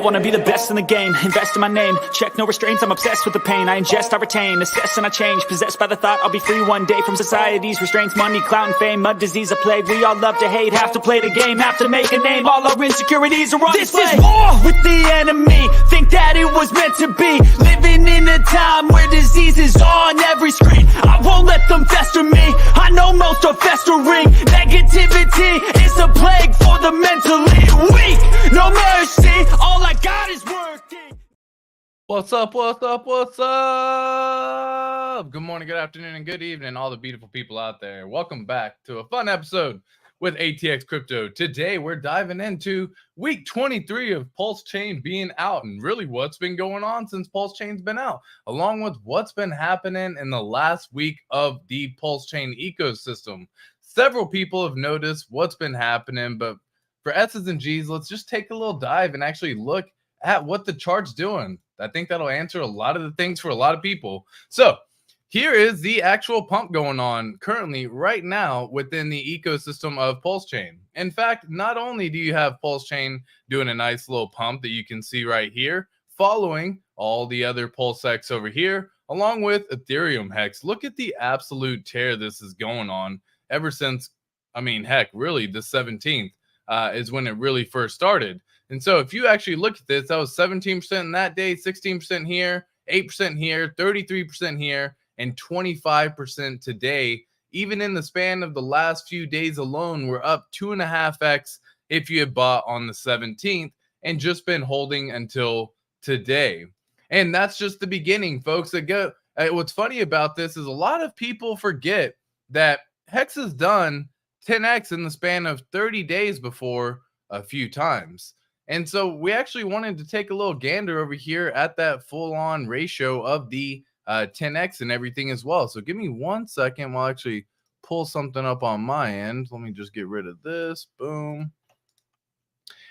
wanna be the best in the game, invest in my name, check no restraints, I'm obsessed with the pain. I ingest, I retain, assess and I change, possessed by the thought I'll be free one day from society's restraints. Money, clout and fame, mud, disease, a plague. We all love to hate, have to play the game, have to make a name. All our insecurities are on display. This is war with the enemy, think that it was meant to be. Living in a time where disease is on every screen. I won't let them fester me, I know most are festering. Negativity is a plague for the mentally weak. No mercy, all I got is working. What's up, what's up, what's up? Good morning, good afternoon, and good evening, all the beautiful people out there. Welcome back to a fun episode with ATX Crypto. Today, we're diving into week 23 of PulseChain being out and really what's been going on since PulseChain's been out, along with what's been happening in the last week of the PulseChain ecosystem. Several people have noticed what's been happening, but for S's and G's, let's just take a little dive and actually look at what the chart's doing. I think that'll answer a lot of the things for a lot of people. So here is the actual pump going on currently right now within the ecosystem of PulseChain. In fact, not only do you have PulseChain doing a nice little pump that you can see right here, following all the other PulseX over here, along with Ethereum Hex. Look at the absolute tear this is going on ever since, heck, really the 17th. Is when it really first started. And so if you actually look at this, that was 17% in that day, 16% here, 8% here, 33% here, and 25% today. Even in the span of the last few days alone, we're up 2.5x if you had bought on the 17th and just been holding until today. And that's just the beginning, folks. What's funny about this is a lot of people forget that Hex has done 10x in the span of 30 days before a few times. And so we actually wanted to take a little gander over here at that full-on ratio of the 10x and everything as well. So give me 1 second while I actually pull something up on my end. Let me just get rid of this. Boom.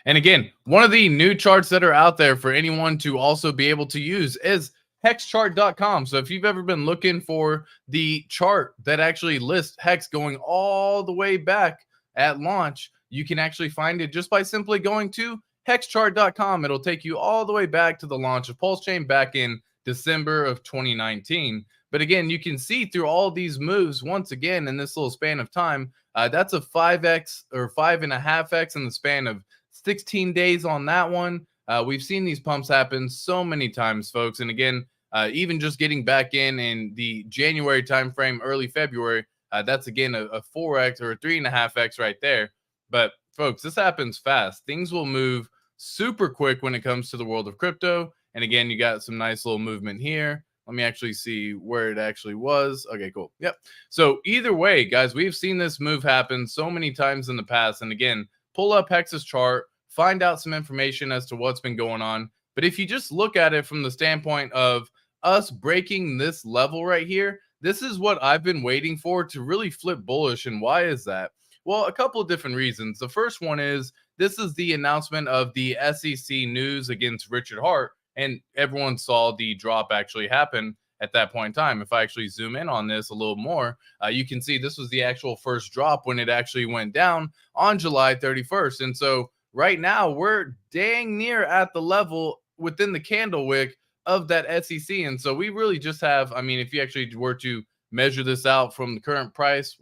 And again, one of the new charts that are out there for anyone to also be able to use is hexchart.com. So if you've ever been looking for the chart that actually lists Hex going all the way back at launch, you can actually find it just by simply going to hexchart.com. It'll take you all the way back to the launch of PulseChain back in December of 2019. But again, you can see through all these moves once again in this little span of time. That's a 5x or 5.5x in the span of 16 days on that one. We've seen these pumps happen so many times, folks. And again, even just getting back in the January timeframe, early February, that's again a 4x or a 3.5x right there. But folks, this happens fast. Things will move super quick when it comes to the world of crypto. And again, you got some nice little movement here. Let me actually see where it actually was. Okay, cool. Yep. So either way, guys, we've seen this move happen so many times in the past. And again, pull up Hex's chart, find out some information as to what's been going on. But if you just look at it from the standpoint of us breaking this level right here, this is what I've been waiting for to really flip bullish. And why is that? Well, a couple of different reasons. The first one is this is the announcement of the SEC news against Richard Hart, and everyone saw the drop actually happen at that point in time. If I actually zoom in on this a little more, you can see this was the actual first drop when it actually went down on July 31st. And so right now, we're dang near at the level within the candle wick of that SEC. And so we really just have, if you actually were to measure this out from the current price,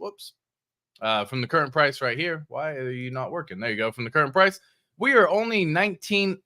from the current price right here, why are you not working? There you go. From the current price, we are only 19%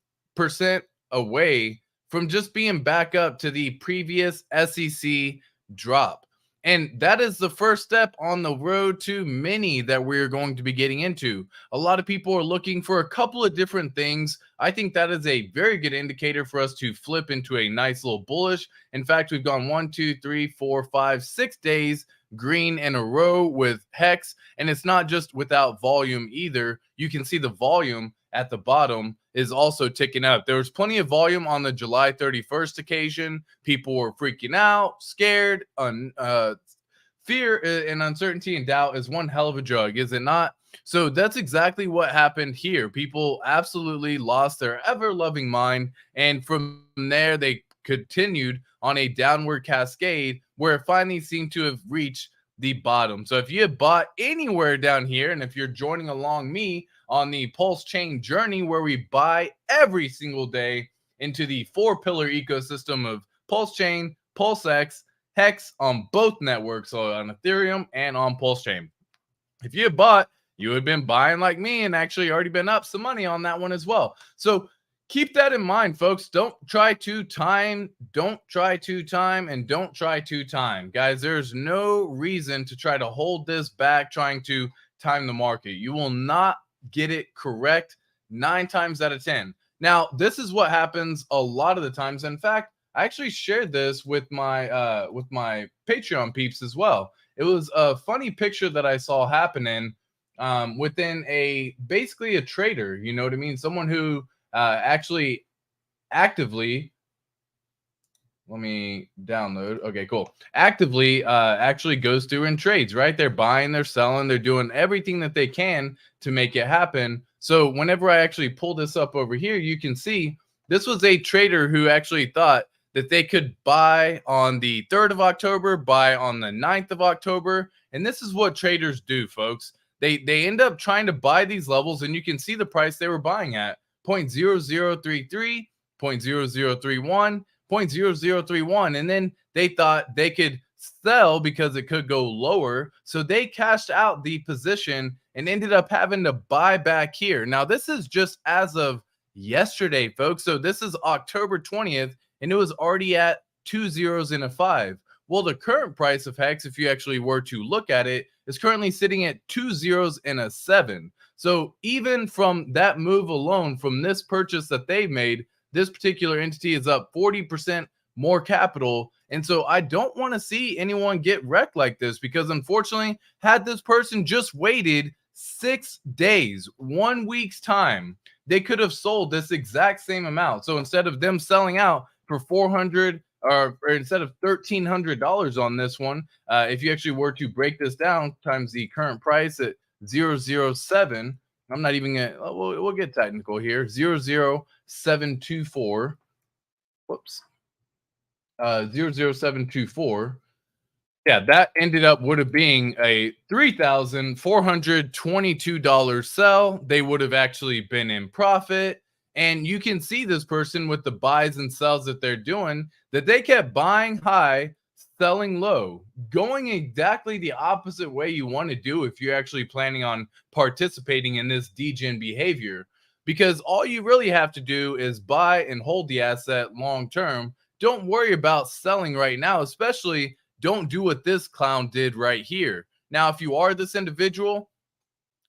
away from just being back up to the previous SEC drop. And that is the first step on the road to many that we're going to be getting into. A lot of people are looking for a couple of different things. I think that is a very good indicator for us to flip into a nice little bullish. In fact, we've gone 1, 2, 3, 4, 5, 6 days green in a row with Hex. And it's not just without volume either. You can see the volume at the bottom is also ticking up. There was plenty of volume on the July 31st occasion. People were freaking out, scared. Fear and uncertainty and doubt is one hell of a drug, is it not? So that's exactly what happened here. People absolutely lost their ever-loving mind. And from there, they continued on a downward cascade where it finally seemed to have reached the bottom. So if you had bought anywhere down here, and if you're joining along me on the PulseChain journey where we buy every single day into the 4-pillar ecosystem of PulseChain, PulseX, Hex on both networks, so on Ethereum and on PulseChain. If you had bought, you would have been buying like me and actually already been up some money on that one as well. So keep that in mind, folks. Don't try to time, and don't try to time. Guys, there's no reason to try to hold this back trying to time the market. You will not get it correct 9 times out of 10. Now, this is what happens a lot of the times. In fact, I actually shared this with my Patreon peeps as well. It was a funny picture that I saw happening within basically a trader. You know what I mean? Someone who actually actively, let me download. Okay, cool. Actively actually goes through and trades, right? They're buying, they're selling, they're doing everything that they can to make it happen. So whenever I actually pull this up over here, you can see this was a trader who actually thought that they could buy on the 3rd of October, buy on the 9th of October. And this is what traders do, folks. They end up trying to buy these levels, and you can see the price they were buying at 0.0033, 0.0031, 0.0031. And then they thought they could sell because it could go lower. So they cashed out the position and ended up having to buy back here. Now, this is just as of yesterday, folks. So this is October 20th. And it was already at 2 zeros and a 5. Well, the current price of Hex, if you actually were to look at it, is currently sitting at 2 zeros and a 7. So even from that move alone, from this purchase that they made, this particular entity is up 40% more capital. And so I don't want to see anyone get wrecked like this, because unfortunately, had this person just waited 6 days, 1 week's time, they could have sold this exact same amount. So instead of them selling out for $400 or instead of $1,300 on this one, if you actually were to break this down times the current price at 007, I'm not even gonna, we'll get technical here, 00724, whoops, 00724. Yeah, that ended up would have been a $3,422 sell. They would have actually been in profit. And you can see this person with the buys and sells that they're doing, that they kept buying high, selling low, going exactly the opposite way you want to do if you're actually planning on participating in this degen behavior. Because all you really have to do is buy and hold the asset long term. Don't worry about selling right now, especially don't do what this clown did right here. Now, if you are this individual,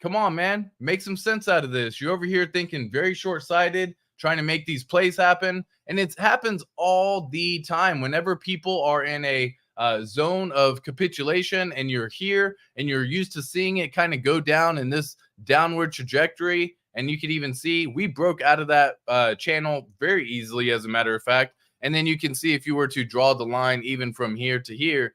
come on, man, make some sense out of this. You're over here thinking very short-sighted, trying to make these plays happen. And it happens all the time. Whenever people are in a zone of capitulation and you're here and you're used to seeing it kind of go down in this downward trajectory. And you can even see we broke out of that channel very easily, as a matter of fact. And then you can see if you were to draw the line even from here to here,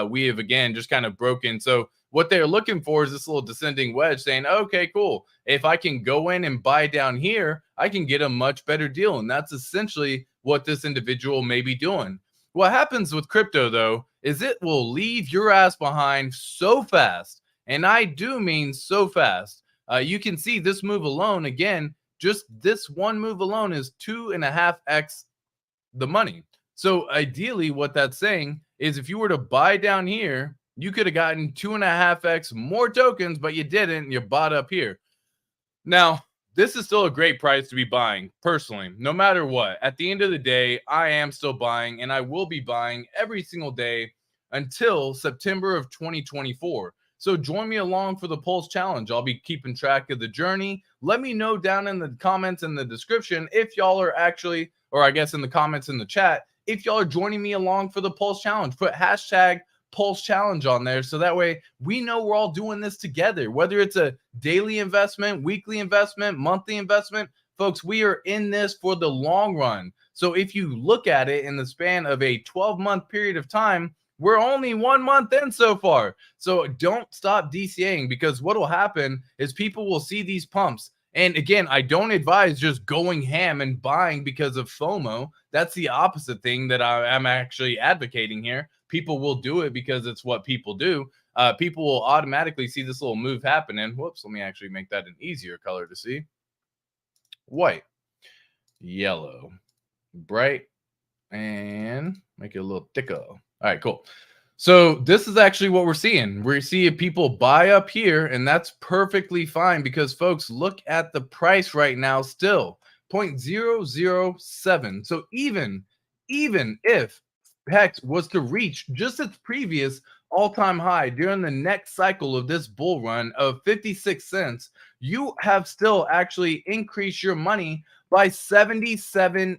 we have again just kind of broken. So what they're looking for is this little descending wedge saying, okay, cool. If I can go in and buy down here, I can get a much better deal. And that's essentially what this individual may be doing. What happens with crypto, though, is it will leave your ass behind so fast. And I do mean so fast. You can see this move alone, again, just this one move alone is 2.5x the money. So ideally, what that's saying is if you were to buy down here, you could have gotten 2.5x more tokens, but you didn't. You bought up here. Now, this is still a great price to be buying, personally, no matter what. At the end of the day, I am still buying, and I will be buying every single day until September of 2024. So join me along for the Pulse Challenge. I'll be keeping track of the journey. Let me know down in the comments in the description if y'all are actually, or I guess in the comments in the chat, if y'all are joining me along for the Pulse Challenge. Put hashtag Pulse Challenge on there, so that way we know we're all doing this together, whether it's a daily investment, weekly investment, monthly investment. Folks, we are in this for the long run. So if you look at it in the span of a 12-month period of time, we're only 1 month in so far. So don't stop DCAing, because what will happen is people will see these pumps. And again, I don't advise just going ham and buying because of FOMO. That's the opposite thing that I'm actually advocating here. people will do it because it's what people do. People will automatically see this little move happen. And whoops, let me actually make that an easier color to see. White, yellow, bright, and make it a little thicker. All right, cool. So this is actually what we're seeing. We're seeing people buy up here, and that's perfectly fine because, folks, look at the price right now still, 0.007. So even if Hex was to reach just its previous all-time high during the next cycle of this bull run of 56 cents, you have still actually increased your money by 77x.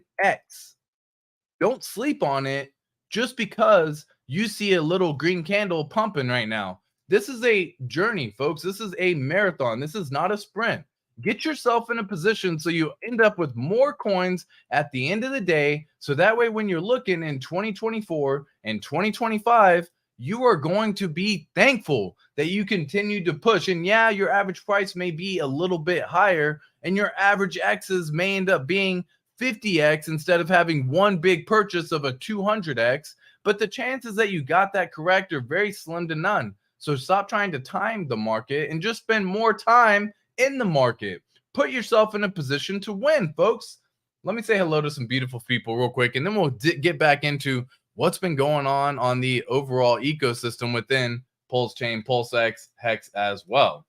Don't sleep on it just because you see a little green candle pumping right now. This is a journey, folks. This is a marathon. This is not a sprint. Get yourself in a position so you end up with more coins at the end of the day. So that way, when you're looking in 2024 and 2025, you are going to be thankful that you continue to push. And yeah, your average price may be a little bit higher, and your average X's may end up being 50x instead of having one big purchase of a 200x. But the chances that you got that correct are very slim to none. So stop trying to time the market and just spend more time in the market. Put yourself in a position to win, folks. Let me say hello to some beautiful people real quick, and then we'll get back into what's been going on the overall ecosystem within PulseChain, PulseX, Hex as well.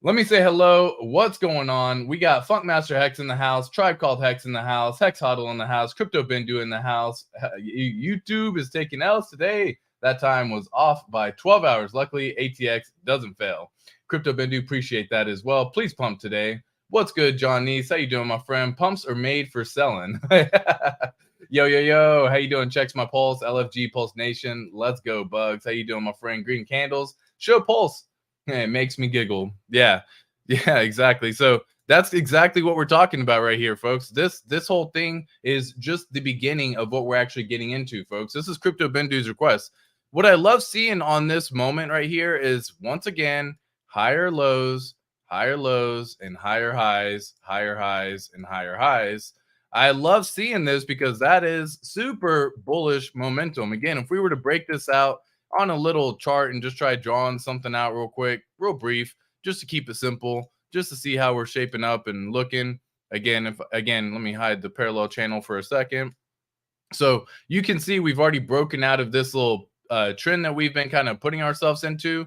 Let me say hello. What's going on? We got Funkmaster Hex in the house, Tribe Called Hex in the house, Hex Huddle in the house, Crypto Bindu in the house. YouTube is taking L's today. That time was off by 12 hours. Luckily, ATX doesn't fail. Crypto Bindu, appreciate that as well. Please pump today. What's good, John Neese? How you doing, my friend? Pumps are made for selling. Yo. How you doing? Checks my pulse. LFG Pulse Nation. Let's go, Bugs. How you doing, my friend? Green Candles. Show pulse. It makes me giggle. Yeah, exactly. So that's exactly what we're talking about right here, folks. This whole thing is just the beginning of what we're actually getting into, folks. This is Crypto Bindu's request. What I love seeing on this moment right here is, once again, higher lows, and higher highs, and higher highs. I love seeing this because that is super bullish momentum. Again, if we were to break this out on a little chart and just try drawing something out real quick, real brief, just to keep it simple, just to see how we're shaping up and looking. Again, let me hide the parallel channel for a second. So you can see we've already broken out of this little trend that we've been kind of putting ourselves into.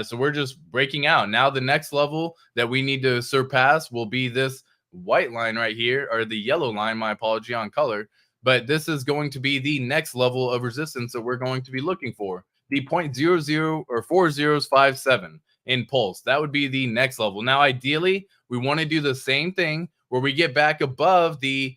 So we're just breaking out. Now the next level that we need to surpass will be this white line right here, or the yellow line, my apology on color. But this is going to be the next level of resistance that we're going to be looking for. The 0.00 or 4057 in pulse. That would be the next level. Now, ideally, we want to do the same thing where we get back above the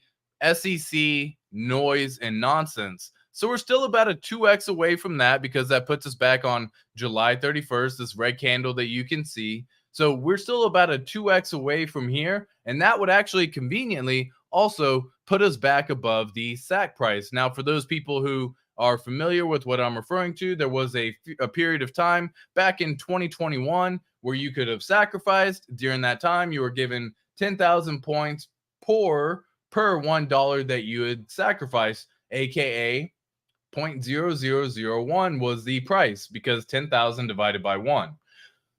SEC noise and nonsense. So we're still about a 2x away from that, because that puts us back on July 31st, this red candle that you can see. So we're still about a 2x away from here, and that would actually conveniently also put us back above the SAC price. Now, for those people who are familiar with what I'm referring to, there was a period of time back in 2021 where you could have sacrificed. During that time, you were given 10,000 points per $1 that you had sacrificed, aka 0.0001 was the price, because 10,000 divided by 1.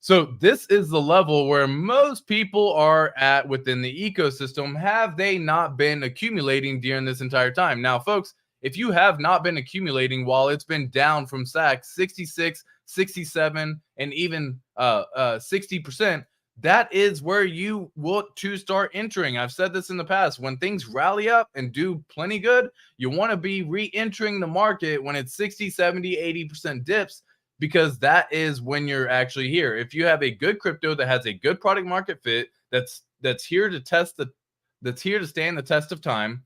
So this is the level where most people are at within the ecosystem. Have they not been accumulating during this entire time? Now, folks, if you have not been accumulating while it's been down from SAC 66, 67, and even 60%, that is where you want to start entering. I've said this in the past. When things rally up and do plenty good, you want to be re-entering the market when it's 60, 70, 80% dips, because that is when you're actually here. If you have a good crypto that has a good product market fit, that's here to stand the test of time,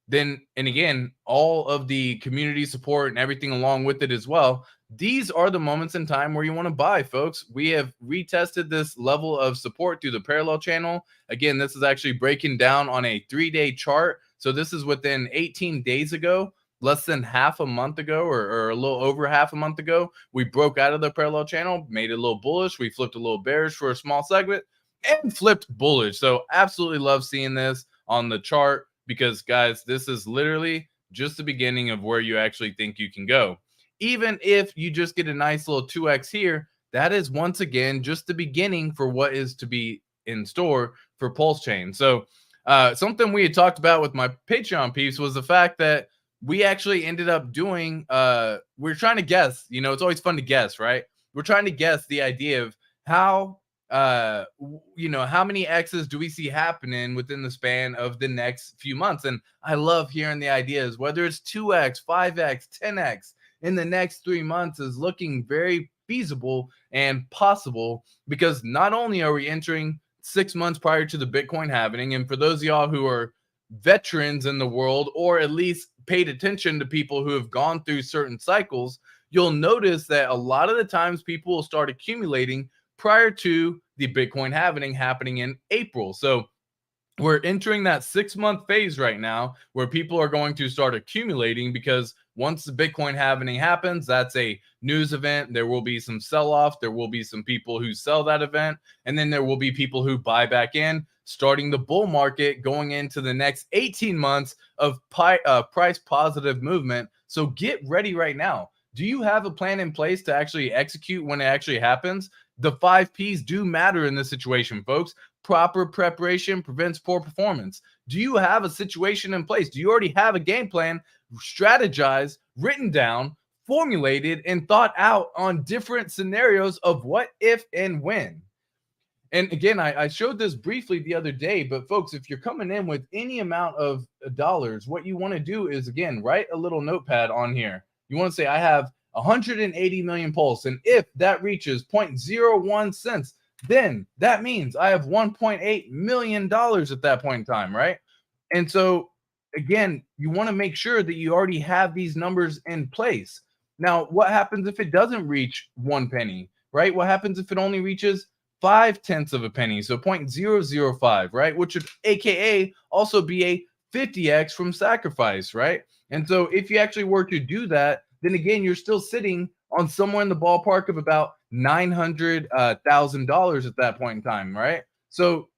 then, and again, all of the community support and everything along with it as well, these are the moments in time where you want to buy, folks. We have retested this level of support through the parallel channel. Again, this is actually breaking down on a 3-day chart. So this is within 18 days ago, less than half a month ago, or a little over half a month ago, we broke out of the parallel channel, made it a little bullish. We flipped a little bearish for a small segment and flipped bullish. So absolutely love seeing this on the chart, because, guys, this is literally just the beginning of where you actually think you can go. even if you just get a nice little 2x here, that is once again just the beginning for what is to be in store for PulseChain. So something we had talked about with my Patreon peeps was the fact that we actually ended up doing, we're trying to guess, it's always fun to guess, right? We're trying to guess the idea of how, how many X's do we see happening within the span of the next few months? And I love hearing the ideas, whether it's 2x, 5x, 10x in the next 3 months is looking very feasible and possible, because not only are we entering 6 months prior to the Bitcoin halving, and for those of y'all who are veterans in the world, or at least paid attention to people who have gone through certain cycles, you'll notice that a lot of the times people will start accumulating prior to the Bitcoin halving happening in April. So we're entering that 6-month phase right now where people are going to start accumulating, because once the Bitcoin halving happens, that's a news event. There will be some sell-off. There will be some people who sell that event. And then there will be people who buy back in, starting the bull market going into the next 18 months of price positive movement. So get ready right now. Do you have a plan in place to actually execute when it actually happens? The 5 Ps do matter in this situation, folks. Proper preparation prevents poor performance. Do you have a situation in place? Do you already have a game plan, strategized, written down, formulated, and thought out on different scenarios of what, if, and when? And again, I showed this briefly the other day, but folks, if you're coming in with any amount of dollars, what you want to do is, again, write a little notepad on here. You want to say, I have 180 million pulse, and if that reaches 0.01 cents, then that means I have $1.8 million at that point in time, right? And so, again, you want to make sure that you already have these numbers in place. Now, what happens if it doesn't reach 1 penny, right? What happens if it only reaches 0.5 of a penny? So 0.005, right? Which would AKA also be a 50x from sacrifice, right? And so if you actually were to do that, then again, you're still sitting on somewhere in the ballpark of about $900,000 at that point in time, right? So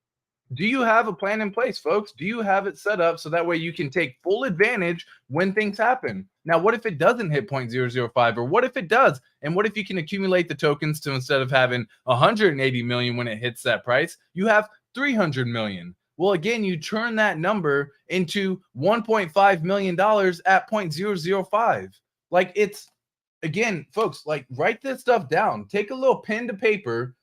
do you have a plan in place, folks? Do you have it set up so that way you can take full advantage when things happen? Now, what if it doesn't hit 0.005, or what if it does? And what if you can accumulate the tokens to, instead of having 180 million when it hits that price, you have 300 million? Well, again, you turn that number into $1.5 million at 0.005. Like, it's, again, folks, like, write this stuff down. Take a little pen to paper.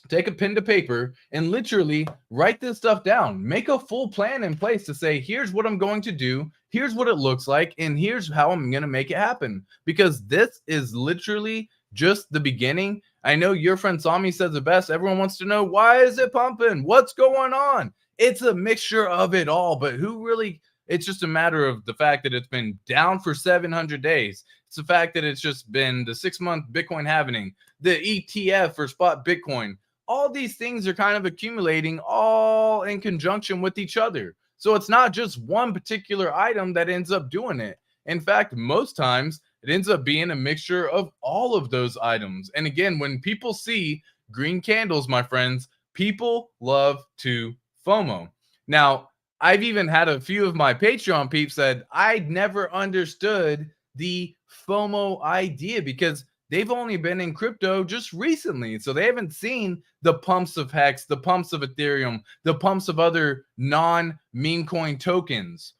Take a pen to paper and literally write this stuff down. Make a full plan in place to say, here's what I'm going to do. Here's what it looks like. And here's how I'm going to make it happen. Because this is literally just the beginning. I know your friend Sami says the best. Everyone wants to know, why is it pumping? What's going on? It's a mixture of it all. But who really... It's just a matter of the fact that it's been down for 700 days. It's the fact that it's just been the 6-month Bitcoin halving, the ETF for spot Bitcoin. All these things are kind of accumulating all in conjunction with each other. So it's not just one particular item that ends up doing it. In fact, most times it ends up being a mixture of all of those items. And again, when people see green candles, my friends, people love to FOMO. Now, I've even had a few of my Patreon peeps said, I'd never understood the FOMO idea because they've only been in crypto just recently. So they haven't seen the pumps of Hex, the pumps of Ethereum, the pumps of other non-meme coin tokens.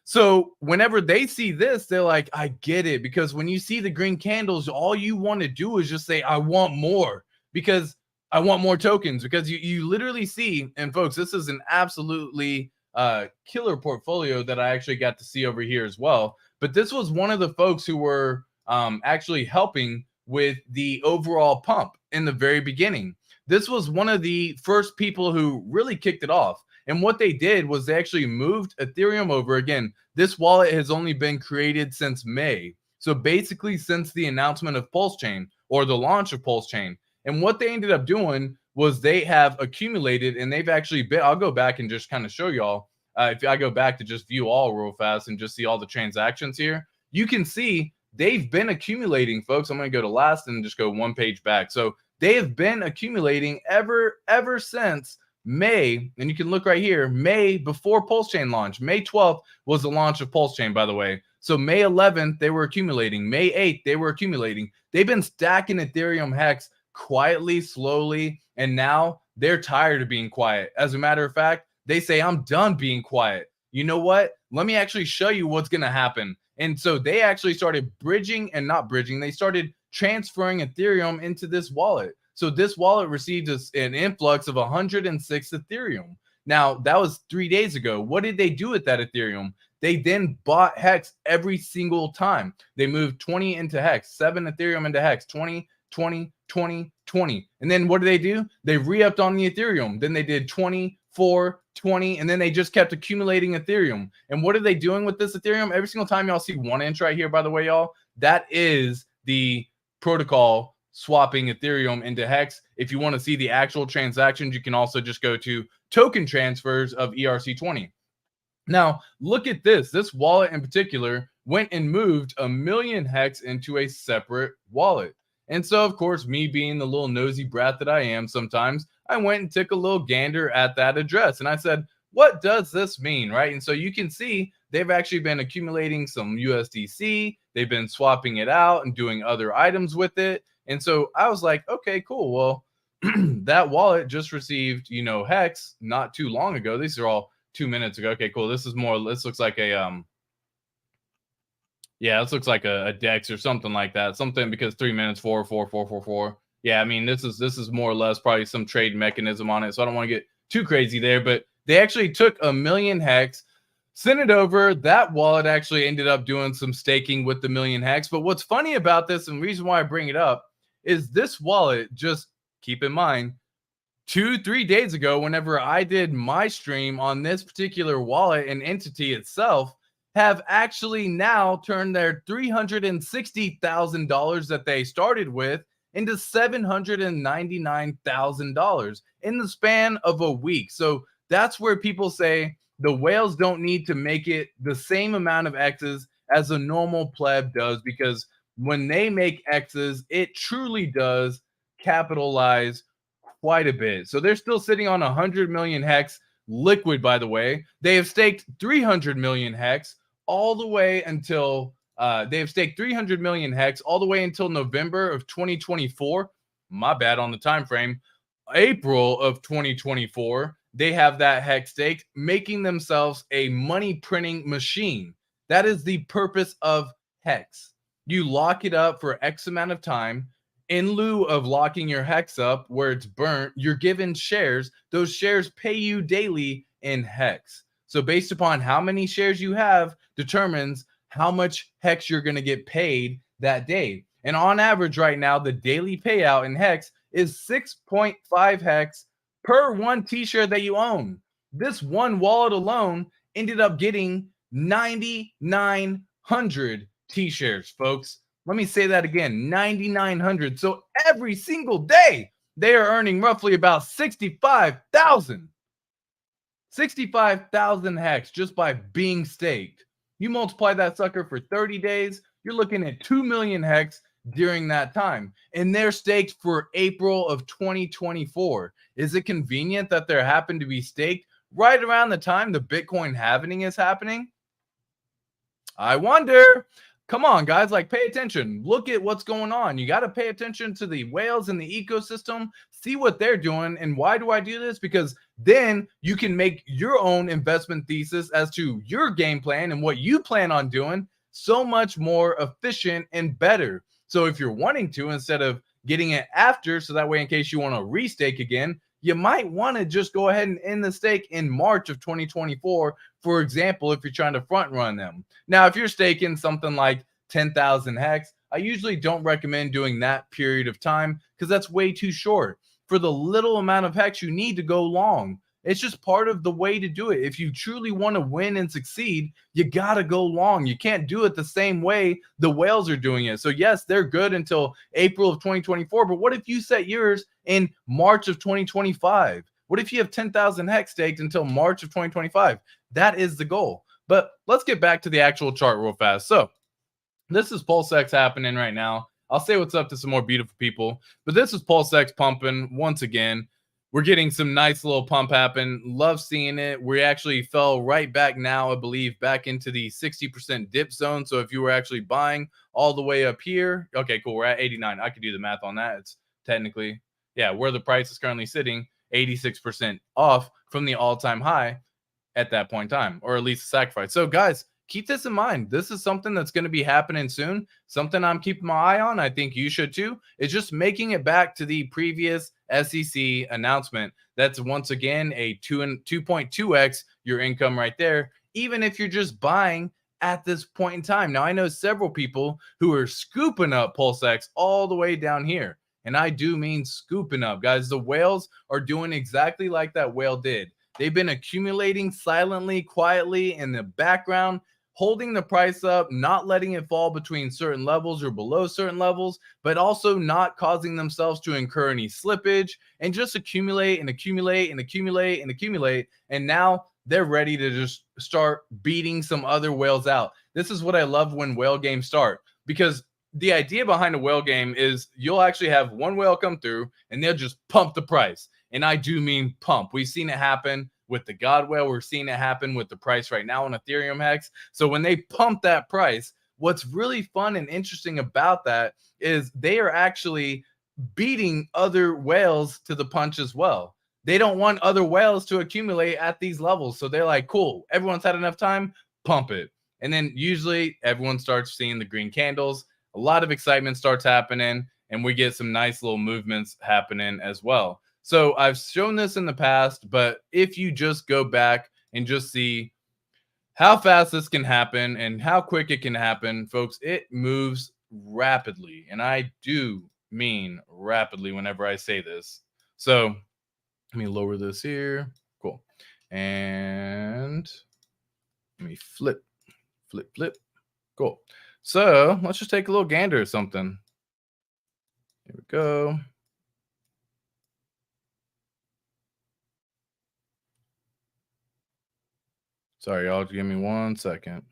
So whenever they see this, they're like, I get it. Because when you see the green candles, all you want to do is just say, I want more, because I want more tokens. Because you literally see, and folks, this is an absolutely killer portfolio that I actually got to see over here as well. But this was one of the folks who were actually helping with the overall pump in the very beginning. This was one of the first people who really kicked it off. And what they did was they actually moved Ethereum over. Again, this wallet has only been created since May. So basically since the announcement of PulseChain, or the launch of PulseChain. And what they ended up doing was they have accumulated, and they've actually been, I'll go back and just kind of show y'all. If I go back to just view all real fast and just see all the transactions here, you can see they've been accumulating, folks. I'm going to go to last and just go one page back. So they have been accumulating ever since May. And you can look right here, May before PulseChain launch. May 12th was the launch of PulseChain, by the way. So May 11th, they were accumulating. May 8th, they were accumulating. They've been stacking Ethereum hex quietly, slowly, and now they're tired of being quiet. As a matter of fact, they say, I'm done being quiet. You know what? Let me actually show you what's going to happen. And so they actually started they started transferring Ethereum into this wallet. So this wallet received an influx of 106 Ethereum. Now, that was 3 days ago. What did they do with that Ethereum? They then bought Hex every single time. They moved 20 into Hex, 7 Ethereum into Hex, 20, 20, 20, 20. And then what do? They re-upped on the Ethereum. Then they did 20, 4, 20, and then they just kept accumulating Ethereum. And what are they doing with this Ethereum? Every single time y'all see 1 inch right here, by the way, y'all, that is the protocol swapping Ethereum into Hex. If you want to see the actual transactions, you can also just go to token transfers of ERC20. Now, look at this. This wallet in particular went and moved 1 million Hex into a separate wallet. And so, of course, me being the little nosy brat that I am sometimes, I went and took a little gander at that address. And I said, what does this mean, right? And so you can see they've actually been accumulating some USDC. They've been swapping it out and doing other items with it. And so I was like, okay, cool. Well, that wallet just received, Hex not too long ago. These are all 2 minutes ago. Okay, cool. This looks like a this looks like a DEX or something like that. Something because 3 minutes, 4. Yeah, I mean, this is more or less probably some trade mechanism on it. So I don't want to get too crazy there, but they actually took 1 million Hex, sent it over. That wallet actually ended up doing some staking with the 1 million Hex. But what's funny about this, and the reason why I bring it up, is this wallet, just keep in mind, 2-3 days ago, whenever I did my stream on this particular wallet and entity itself, have actually now turned their $360,000 that they started with into $799,000 in the span of a week. So that's where people say the whales don't need to make it the same amount of X's as a normal pleb does, because when they make X's, it truly does capitalize quite a bit. So they're still sitting on 100 million Hex liquid, by the way. They have staked 300 million Hex all the way until November of 2024. My bad on the time frame. April of 2024, they have that Hex staked, making themselves a money printing machine. That is the purpose of Hex. You lock it up for X amount of time. In lieu of locking your Hex up where it's burnt, you're given shares. Those shares pay you daily in Hex. So based upon how many shares you have determines how much Hex you're going to get paid that day. And on average right now, the daily payout in Hex is 6.5 Hex per 1 t-shirt that you own. This one wallet alone ended up getting 9,900 t-shirts, folks. Let me say that again, 9,900. So every single day, they are earning roughly about 65,000 Hex just by being staked. You multiply that sucker for 30 days, you're looking at 2 million Hex during that time. And they're staked for April of 2024. Is it convenient that there happen to be staked right around the time the Bitcoin halving is happening? I wonder. Come on, guys, pay attention. Look at what's going on. You got to pay attention to the whales in the ecosystem, see what they're doing. And why do I do this? Because then you can make your own investment thesis as to your game plan and what you plan on doing so much more efficient and better. So if you're wanting to, instead of getting it after, so that way in case you want to restake again, you might want to just go ahead and end the stake in March of 2024, for example, if you're trying to front run them. Now, if you're staking something like 10,000 Hex, I usually don't recommend doing that period of time because that's way too short. For the little amount of Hex you need to go long, it's just part of the way to do it. If you truly want to win and succeed, you got to go long. You can't do it the same way the whales are doing it. So yes, they're good until April of 2024. But what if you set yours in March of 2025? What if you have 10,000 Hex staked until March of 2025? That is the goal. But let's get back to the actual chart real fast. So this is PulseX happening right now. I'll say what's up to some more beautiful people. But this is PulseX pumping once again. we're getting some nice little pump happen. Love seeing it. We actually fell right back now, I believe, back into the 60% dip zone. So if you were actually buying all the way up here, okay, cool. We're at 89. I could do the math on that. It's technically, yeah, where the price is currently sitting, 86% off from the all-time high at that point in time, or at least a sacrifice. So guys, keep this in mind. This is something that's going to be happening soon. Something I'm keeping my eye on. I think you should too. It's just making it back to the previous SEC announcement. That's once again a 2.2x your income right there, even if you're just buying at this point in time. Now, I know several people who are scooping up PulseX all the way down here. And I do mean scooping up, guys. The whales are doing exactly like that whale did. They've been accumulating silently, quietly in the background, holding the price up, not letting it fall between certain levels or below certain levels, but also not causing themselves to incur any slippage, and just accumulate and accumulate and accumulate and accumulate. And now they're ready to just start beating some other whales out. This is what I love when whale games start, because the idea behind a whale game is you'll actually have one whale come through and they'll just pump the price. And I do mean pump. We've seen it happen with the God whale. We're seeing it happen with the price right now on Ethereum Hex. So when they pump that price, what's really fun and interesting about that is they are actually beating other whales to the punch as well. They don't want other whales to accumulate at these levels. So they're like, cool, everyone's had enough time, pump it. And then usually everyone starts seeing the green candles. A lot of excitement starts happening, and we get some nice little movements happening as well. So I've shown this in the past, but if you just go back and just see how fast this can happen and how quick it can happen, folks, it moves rapidly. And I do mean rapidly whenever I say this. So let me lower this here. Cool. And let me flip. Cool. So let's just take a little gander or something. Here we go. Sorry, y'all. Give me 1 second.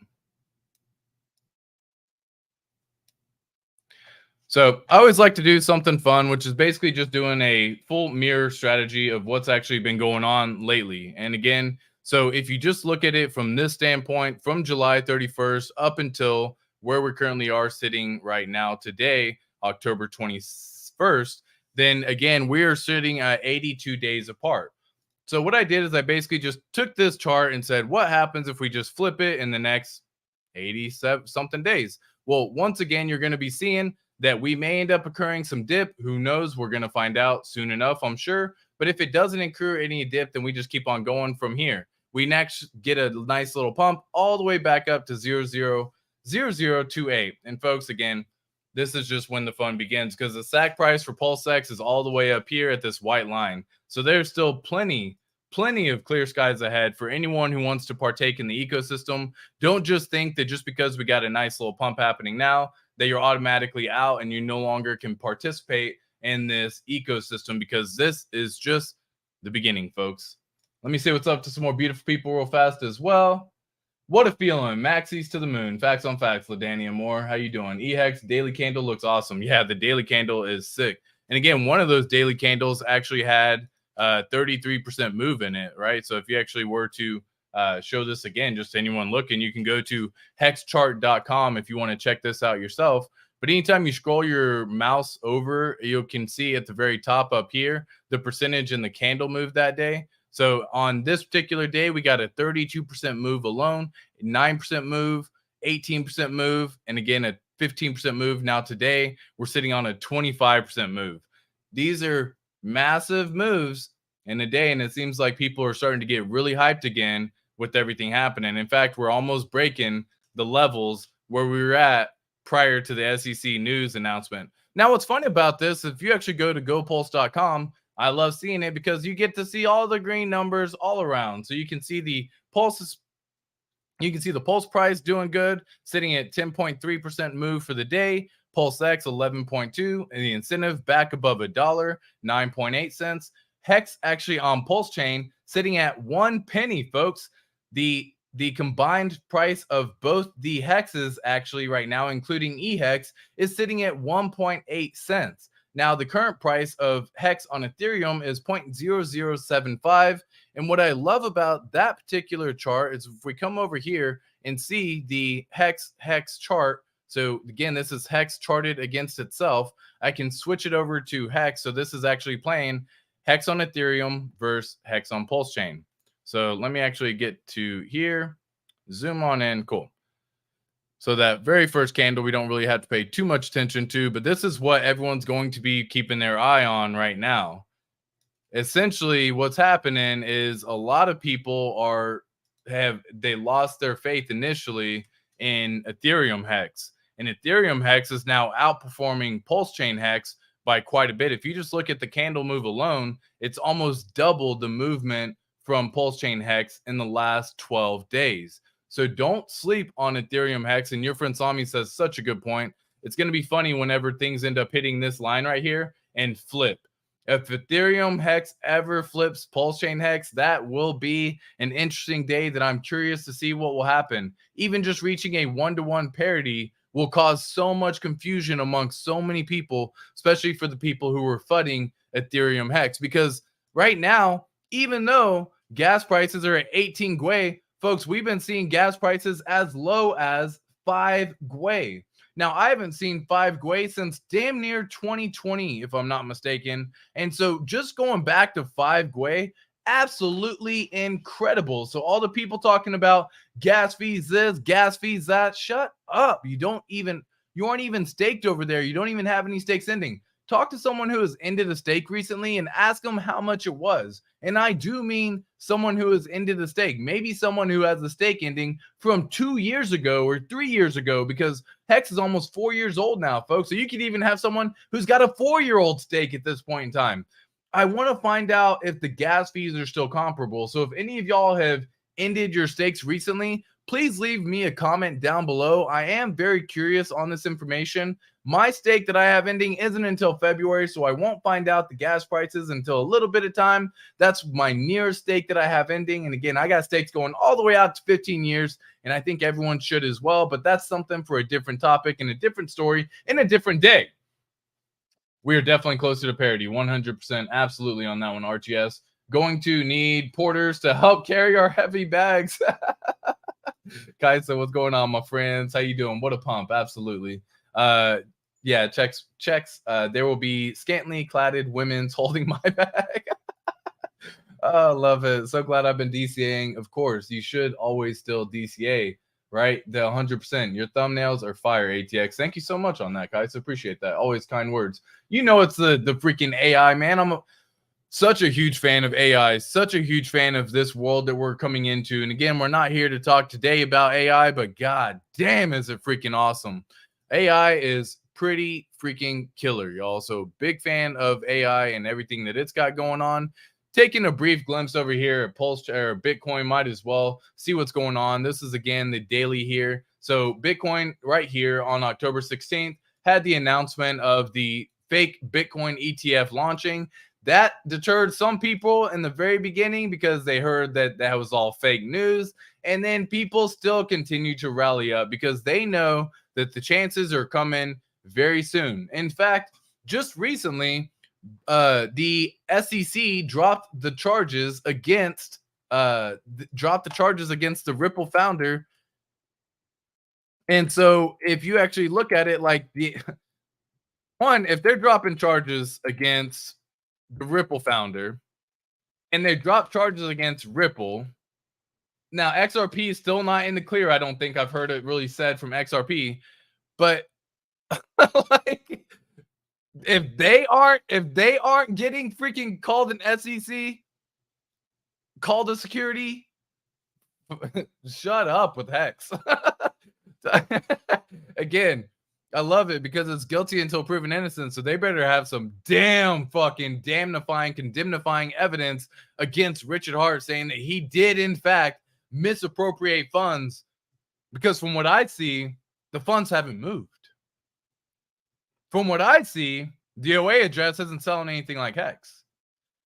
So I always like to do something fun, which is basically just doing a full mirror strategy of what's actually been going on lately. And again, so if you just look at it from this standpoint, from July 31st up until where we currently are sitting right now today, October 21st, then again, we are sitting at 82 days apart. So what I did is I basically just took this chart and said, what happens if we just flip it in the next 87 something days? Well, once again, you're going to be seeing that we may end up occurring some dip. Who knows? We're going to find out soon enough, I'm sure. But if it doesn't incur any dip, then we just keep on going from here. We next get a nice little pump all the way back up to 0.000028. And folks, again, this is just when the fun begins, because the SAC price for PulseX is all the way up here at this white line. So there's still plenty of clear skies ahead for anyone who wants to partake in the ecosystem. Don't just think that just because we got a nice little pump happening now, that you're automatically out and you no longer can participate in this ecosystem, because this is just the beginning, folks. Let me say what's up to some more beautiful people real fast as well. What a feeling. Maxie's to the moon. Facts on facts. LaDania Moore. How you doing? EHEX daily candle looks awesome. Yeah, the daily candle is sick. And again, one of those daily candles actually had 33% move in it, right? So if you actually were to show this again, just anyone looking, you can go to hexchart.com if you want to check this out yourself. But anytime you scroll your mouse over, you can see at the very top up here the percentage in the candle move that day. So on this particular day, we got a 32% move alone, 9% move, 18% move, and again, a 15% move. Now today, we're sitting on a 25% move. These are massive moves in a day, and it seems like people are starting to get really hyped again with everything happening. In fact, we're almost breaking the levels where we were at prior to the SEC news announcement. Now, what's funny about this, if you actually go to gopulse.com, I love seeing it because you get to see all the green numbers all around. So you can see the pulses. You can see the pulse price doing good, sitting at 10.3% move for the day. PulseX 11.2, and the incentive back above $1, 9.8 cents. Hex actually on PulseChain sitting at 1 penny, folks. The combined price of both the hexes actually right now, including eHex, is sitting at 1.8 cents. Now, the current price of Hex on Ethereum is 0.0075. And what I love about that particular chart is if we come over here and see the Hex chart. So again, this is Hex charted against itself. I can switch it over to Hex. So this is actually playing Hex on Ethereum versus Hex on PulseChain. So let me actually get to here, zoom on in. Cool. So that very first candle, we don't really have to pay too much attention to, but this is what everyone's going to be keeping their eye on right now. Essentially, what's happening is a lot of people they lost their faith initially in Ethereum Hex. And Ethereum Hex is now outperforming PulseChain Hex by quite a bit. If you just look at the candle move alone, it's almost doubled the movement from PulseChain Hex in the last 12 days. So don't sleep on Ethereum Hex. And your friend Sami says such a good point. It's going to be funny whenever things end up hitting this line right here and flip. If Ethereum Hex ever flips PulseChain Hex, that will be an interesting day that I'm curious to see what will happen. Even just reaching a one-to-one parity will cause so much confusion amongst so many people, especially for the people who were fudding Ethereum Hex. Because right now, even though gas prices are at 18 Gwei, folks, we've been seeing gas prices as low as 5 Gwei. Now, I haven't seen 5 Gwei since damn near 2020, if I'm not mistaken. And so just going back to 5 Gwei, absolutely incredible. So all the people talking about gas fees this, gas fees that, shut up. You aren't even staked over there. You don't even have any stakes ending. Talk to someone who has ended a stake recently and ask them how much it was. And I do mean someone who has ended a stake. Maybe someone who has the stake ending from 2 years ago or 3 years ago, because Hex is almost 4 years old now, folks. So you could even have someone who's got a 4-year-old stake at this point in time. I want to find out if the gas fees are still comparable. So if any of y'all have ended your stakes recently, please leave me a comment down below. I am very curious on this information. My stake that I have ending isn't until February, so I won't find out the gas prices until a little bit of time. That's my nearest stake that I have ending. And again, I got stakes going all the way out to 15 years, and I think everyone should as well. But that's something for a different topic and a different story and a different day. We are definitely closer to parity, 100%, absolutely on that one, RTS. Going to need porters to help carry our heavy bags. Kaisa, what's going on, my friends? How you doing? What a pump, absolutely. Yeah, checks. There will be scantily cladded women's holding my bag. Oh, love it. So glad I've been DCAing. Of course, you should always still DCA, right? The 100%. Your thumbnails are fire, ATX. Thank you so much on that, guys. Appreciate that. Always kind words. You know it's the freaking AI, man. I'm such a huge fan of AI, such a huge fan of this world that we're coming into. And again, we're not here to talk today about AI, but god damn, is it freaking awesome. AI is pretty freaking killer, y'all. So big fan of AI and everything that it's got going on. Taking a brief glimpse over here at Pulse or Bitcoin, might as well see what's going on. This is again the daily here. So Bitcoin right here on October 16th had the announcement of the fake Bitcoin ETF launching. That deterred some people in the very beginning because they heard that that was all fake news. And then people still continue to rally up because they know that the chances are coming very soon. In fact, just recently, the SEC dropped the charges against the Ripple founder. And so if you actually look at it, like if they're dropping charges against the Ripple founder and they drop charges against Ripple, now XRP is still not in the clear. I don't think I've heard it really said from XRP, but like if they aren't getting freaking called an SEC, called a security, shut up with Hex. Again, I love it because it's guilty until proven innocent. So they better have some damn fucking condemnifying evidence against Richard Hart saying that he did in fact misappropriate funds. Because from what I see, the funds haven't moved. From what I see, the OA address isn't selling anything like Hex.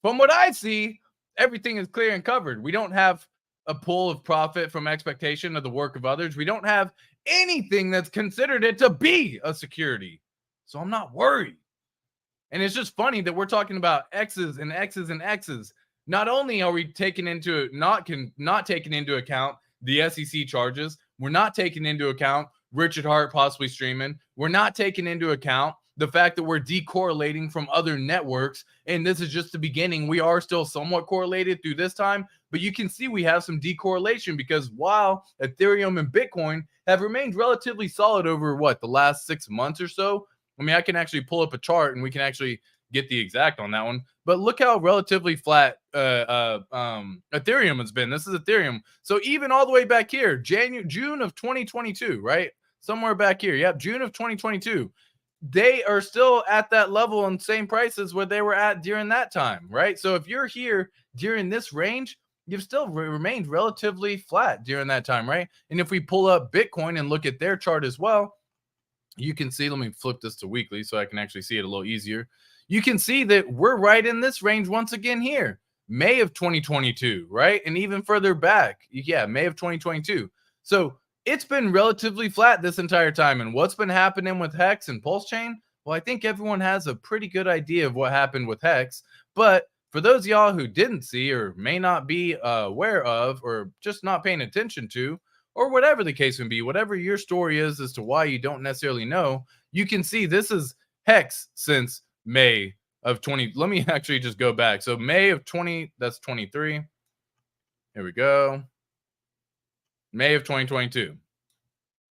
From what I see, everything is clear and covered. We don't have a pool of profit from expectation of the work of others. We don't have anything that's considered it to be a security. So I'm not worried. And it's just funny that we're talking about X's and X's and X's. Not only are we taking into not taking into account the SEC charges, we're not taking into account Richard Hart possibly streaming. We're not taking into account the fact that we're decorrelating from other networks. And this is just the beginning. We are still somewhat correlated through this time, but you can see we have some decorrelation because while Ethereum and Bitcoin have remained relatively solid over the last 6 months or so. I mean, I can actually pull up a chart and we can actually get the exact on that one. But look how relatively flat Ethereum has been. This is Ethereum. So even all the way back here, June of 2022, right? Somewhere back here. Yep, June of 2022. They are still at that level and same prices where they were at during that time, right? So if you're here during this range, you've still remained relatively flat during that time, right? And if we pull up Bitcoin and look at their chart as well, you can see, let me flip this to weekly so I can actually see it a little easier. You can see that we're right in this range once again here, May of 2022, right? And even further back, yeah, May of 2022. So it's been relatively flat this entire time. And what's been happening with Hex and PulseChain? Well, I think everyone has a pretty good idea of what happened with Hex. But for those of y'all who didn't see or may not be aware of or just not paying attention to, or whatever the case may be, whatever your story is as to why you don't necessarily know, you can see this is Hex since May of 20. Let me actually just go back. So May of 20, that's 23. Here we go. May of 2022.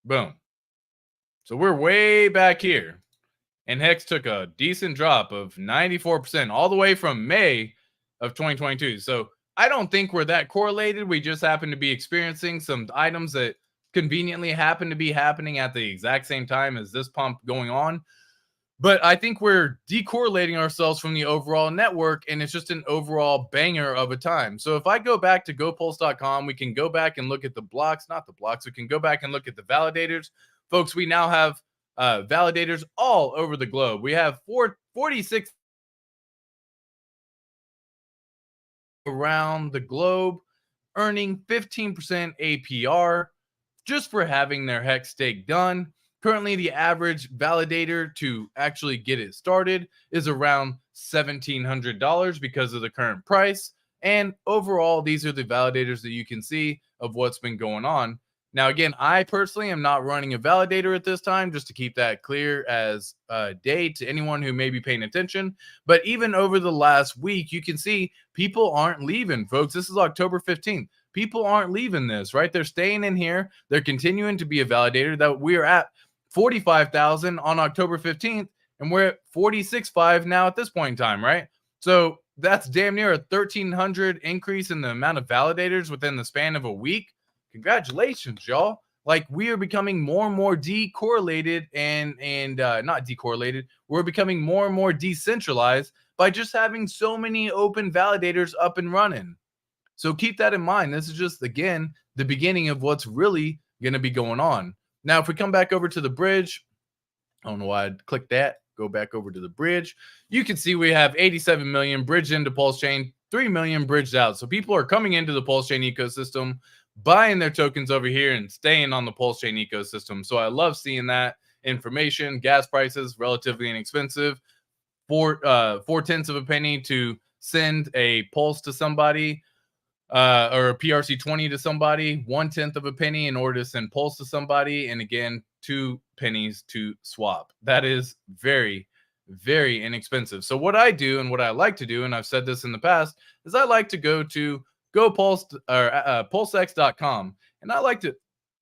Boom. So we're way back here. And Hex took a decent drop of 94% all the way from May of 2022. So I don't think we're that correlated. We just happen to be experiencing some items that conveniently happen to be happening at the exact same time as this pump going on. But I think we're decorrelating ourselves from the overall network, and it's just an overall banger of a time. So if I go back to gopulse.com, we can go back and look at the blocks, not the blocks. We can go back and look at the validators. Folks, we now have validators all over the globe. We have 46 around the globe earning 15% APR just for having their Hex stake done. Currently, the average validator to actually get it started is around $1,700 because of the current price. And overall, these are the validators that you can see of what's been going on. Now, again, I personally am not running a validator at this time, just to keep that clear as day to anyone who may be paying attention. But even over the last week, you can see people aren't leaving, folks. This is October 15th. People aren't leaving this, right? They're staying in here. They're continuing to be a validator. That we are at 45,000 on October 15th, and we're at 46.5 now at this point in time, right? So that's damn near a 1,300 increase in the amount of validators within the span of a week. Congratulations, y'all. Like, we are becoming more and more decorrelated and not decorrelated. We're becoming more and more decentralized by just having so many open validators up and running. So keep that in mind. This is just, again, the beginning of what's really going to be going on. Now, if we come back over to the bridge, I don't know why I clicked that. Go back over to the bridge. You can see we have 87 million bridged into PulseChain, 3 million bridged out. So people are coming into the PulseChain ecosystem, buying their tokens over here and staying on the PulseChain ecosystem. So I love seeing that information. Gas prices, relatively inexpensive. 4/10 of a penny to send a pulse to somebody. Or a PRC20 to somebody, 1/10 of a penny in order to send pulse to somebody, and again 2 pennies to swap. That is very, very inexpensive. So what I do and what I like to do, and I've said this in the past, is I like to go to pulsex.com, and I like to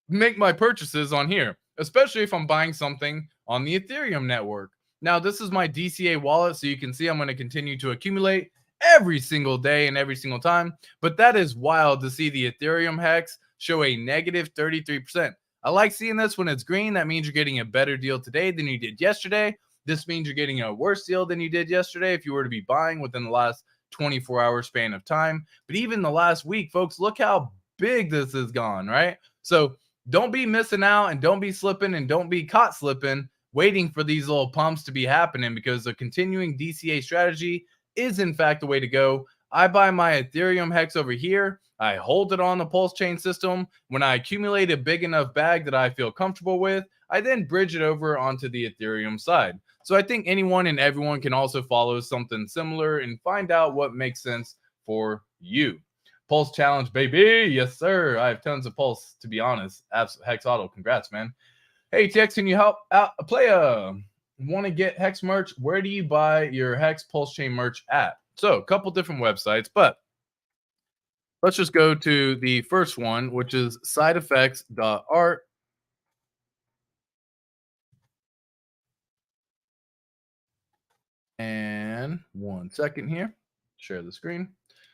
make my purchases on here, especially if I'm buying something on the Ethereum network. Now, this is my DCA wallet, so you can see I'm going to continue to accumulate every single day and every single time. But that is wild to see the Ethereum Hex show a negative 33%. I like seeing this when it's green. That means you're getting a better deal today than you did yesterday. This means you're getting a worse deal than you did yesterday if you were to be buying within the last 24-hour span of time. But even the last week, folks, look how big this has gone, right? So don't be missing out and don't be slipping and don't be caught slipping waiting for these little pumps to be happening, because the continuing DCA strategy is in fact the way to go. I buy my Ethereum Hex over here. I hold it on the PulseChain system. When I accumulate a big enough bag that I feel comfortable with, I then bridge it over onto the Ethereum side. So I think anyone and everyone can also follow something similar and find out what makes sense for you. Pulse challenge, baby. Yes, sir. I have tons of pulse, to be honest. Hex Auto, congrats, man. Hey, TX, can you help out a player? Want to get Hex merch? Where do you buy your Hex PulseChain merch at? So, a couple different websites, but let's just go to the first one, which is sideeffects.art. And 1 second here, share the screen.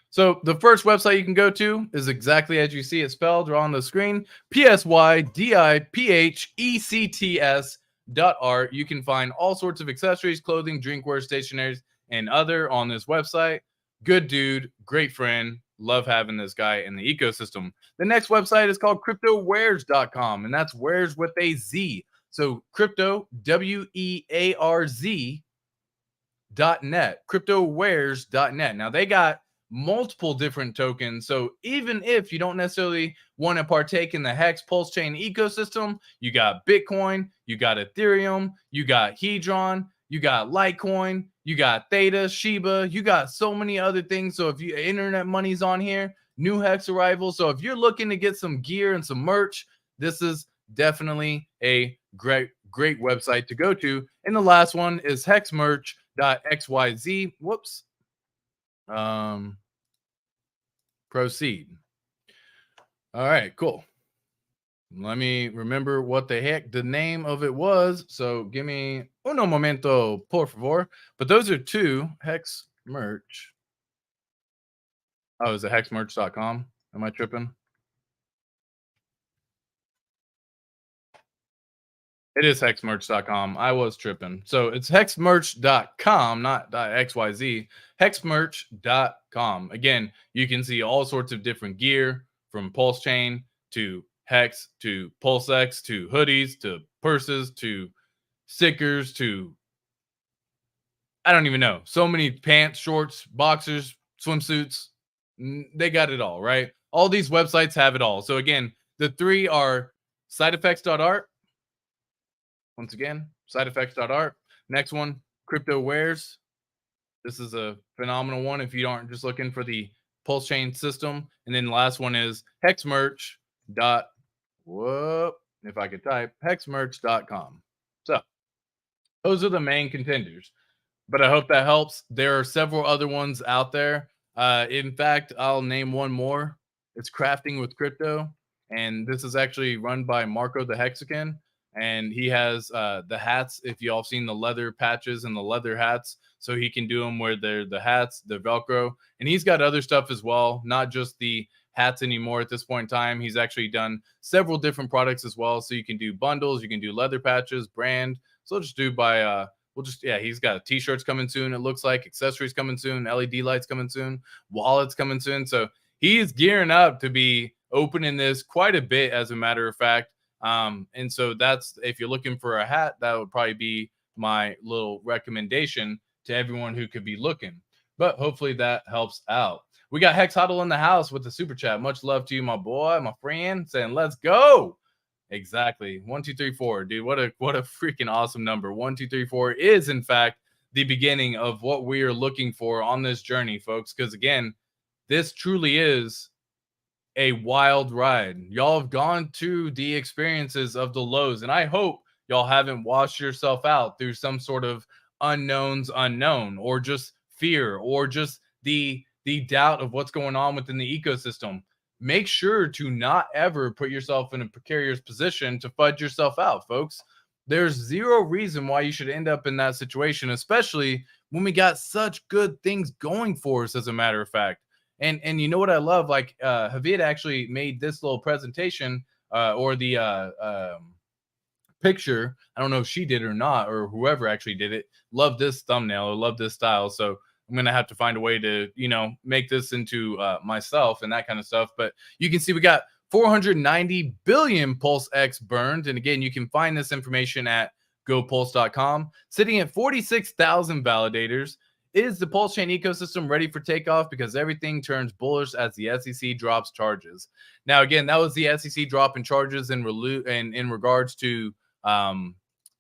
So the first website you can go to is exactly as you see it spelled on the screen, PSYDIPHECTS.art. You can find all sorts of accessories, clothing, drinkware, stationaries, and other on this website. Good dude, great friend. Love having this guy in the ecosystem. The next website is called CryptoWares.com, and that's wares with a Z. So crypto, WEARZ .net, cryptowares.net. Now they got multiple different tokens. So even if you don't necessarily want to partake in the Hex PulseChain ecosystem, you got Bitcoin, you got Ethereum, you got Hedron, you got Litecoin, you got Theta, Shiba, you got so many other things. So if you internet money's on here, new Hex arrivals. So if you're looking to get some gear and some merch, this is definitely a great website to go to. And the last one is hexmerch.xyz. Whoops. Proceed. All right, cool. Let me remember what the heck the name of it was. So give me uno momento, por favor. But those are two Hex merch. Oh, is it hexmerch.com? Am I tripping? It is hexmerch.com. I was tripping. So it's hexmerch.com, not .xyz. Hexmerch.com. Again, you can see all sorts of different gear from PulseChain to Hex to PulseX to hoodies to purses to stickers to I don't even know. So many pants, shorts, boxers, swimsuits. They got it all, right? All these websites have it all. So again, the three are sideeffects.art. Once again, sideeffects.art. Next one, CryptoWares. This is a phenomenal one if you aren't just looking for the PulseChain system. And then the last one is hexmerch. If I could type, hexmerch.com. So those are the main contenders. But I hope that helps. There are several other ones out there. In fact, I'll name one more. It's Crafting with Crypto. And this is actually run by Marco the Hexagon. And he has the hats. If you all seen the leather patches and the leather hats, so he can do them where they're the hats, the Velcro, and he's got other stuff as well, not just the hats anymore. At this point in time, he's actually done several different products as well. So you can do bundles, you can do leather patches, brand. So just do by he's got t-shirts coming soon. It looks like accessories coming soon, LED lights coming soon, wallets coming soon. So he's gearing up to be opening this quite a bit, as a matter of fact. And so that's, if you're looking for a hat, that would probably be my little recommendation to everyone who could be looking. But hopefully that helps out. We got Hex Huddle in the house with the super chat. Much love to you, my boy, my friend, saying let's go. Exactly. 1, 2, 3, 4. Dude, what a freaking awesome number. 1, 2, 3, 4 is in fact the beginning of what we are looking for on this journey, folks. Because again, this truly is a wild ride. Y'all have gone to the experiences of the lows, and I hope y'all haven't washed yourself out through some sort of unknown, or just fear, or just the doubt of what's going on within the ecosystem. Make sure to not ever put yourself in a precarious position to fudge yourself out, folks. There's zero reason why you should end up in that situation, especially when we got such good things going for us, as a matter of fact. And you know what I love? Like Javier actually made this little presentation or the picture. I don't know if she did or not, or whoever actually did it. Love this thumbnail, or love this style. So I'm going to have to find a way to, make this into myself and that kind of stuff. But you can see we got 490 billion Pulse X burned. And again, you can find this information at gopulse.com. Sitting at 46,000 validators. Is the PulseChain ecosystem ready for takeoff? Because everything turns bullish as the SEC drops charges. Now, again, that was the SEC drop in charges in regards to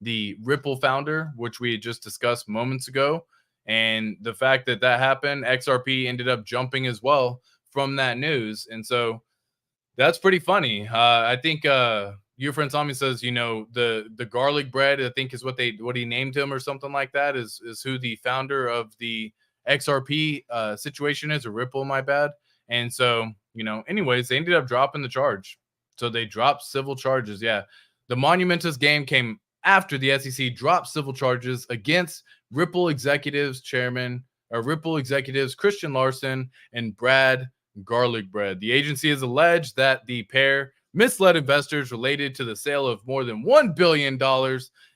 the Ripple founder, which we had just discussed moments ago. And the fact that that happened, XRP ended up jumping as well from that news. And so that's pretty funny. I think your friend Tommy says, you know, the garlic bread, I think is what he named him or something like that, is who the founder of the XRP situation is, or Ripple, my bad. And so, you know, anyways, they ended up dropping the charge. So they dropped civil charges. Yeah. The monumentous game came after the SEC dropped civil charges against Ripple executives Christian Larson and Brad Garlic Bread. The agency has alleged that the pair misled investors related to the sale of more than $1 billion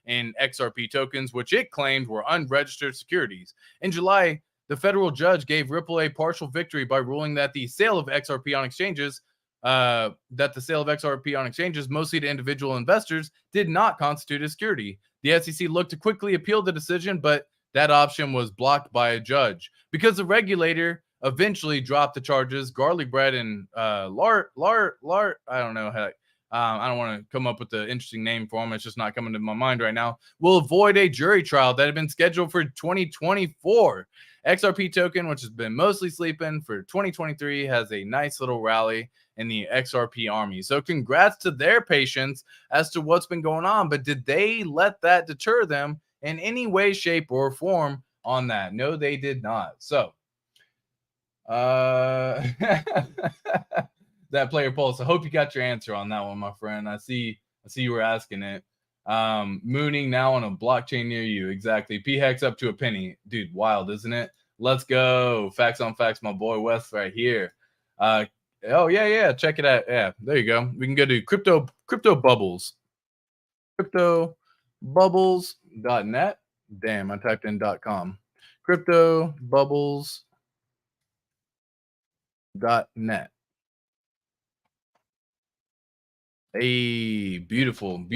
in XRP tokens, which it claimed were unregistered securities. In July, the federal judge gave Ripple a partial victory by ruling that the sale of XRP on exchanges, mostly to individual investors, did not constitute a security. The SEC looked to quickly appeal the decision, but that option was blocked by a judge. Because the regulator eventually dropped the charges, Garlic Bread and Lart, I don't know how. I don't want to come up with the interesting name for them. It's just not coming to my mind right now. Will avoid a jury trial that had been scheduled for 2024. XRP token, which has been mostly sleeping for 2023, has a nice little rally in the XRP army. So congrats to their patience as to what's been going on. But did they let that deter them in any way, shape, or form on that? No, they did not. So that player pulse. I hope you got your answer on that one, my friend. I see you were asking it. Mooning now on a blockchain near you. Exactly. P-Hex up to a penny. Dude, wild, isn't it? Let's go. Facts on facts, my boy Wes right here. Oh, yeah. Check it out. Yeah, there you go. We can go to crypto bubbles. CryptoBubbles.net. Damn, I typed in .com. CryptoBubbles.net. Hey, beautiful.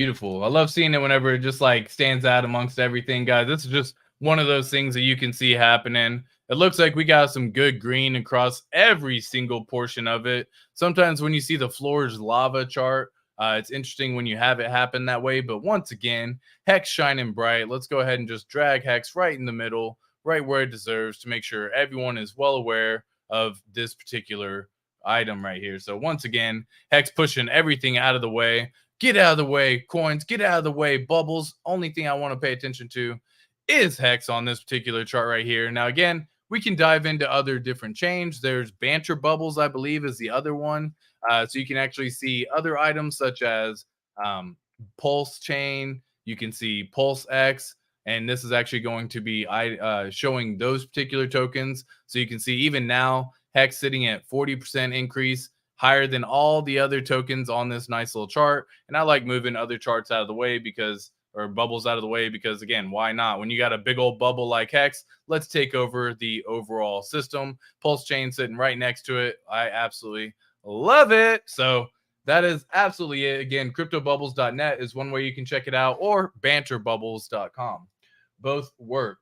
I love seeing it whenever it just like stands out amongst everything, guys. This is just one of those things that you can see happening. It looks like we got some good green across every single portion of it. Sometimes when you see the floor's lava chart, it's interesting when you have it happen that way. But once again, Hex shining bright. Let's go ahead and just drag Hex right in the middle, right where it deserves, to make sure everyone is well aware of this particular item right here. So once again, Hex pushing everything out of the way. Get out of the way, coins. Get out of the way, bubbles. Only thing I want to pay attention to is Hex on this particular chart right here. Now, again, we can dive into other different chains. There's Banter Bubbles, I believe, is the other one. So you can actually see other items such as PulseChain. You can see PulseX. And this is actually going to be showing those particular tokens. So you can see even now, Hex sitting at 40% increase, higher than all the other tokens on this nice little chart. And I like moving other charts out of the way or bubbles out of the way, because again, why not? When you got a big old bubble like Hex, let's take over the overall system. PulseChain sitting right next to it. I absolutely love it. So that is absolutely it. Again, cryptobubbles.net is one way you can check it out, or banterbubbles.com. Both work.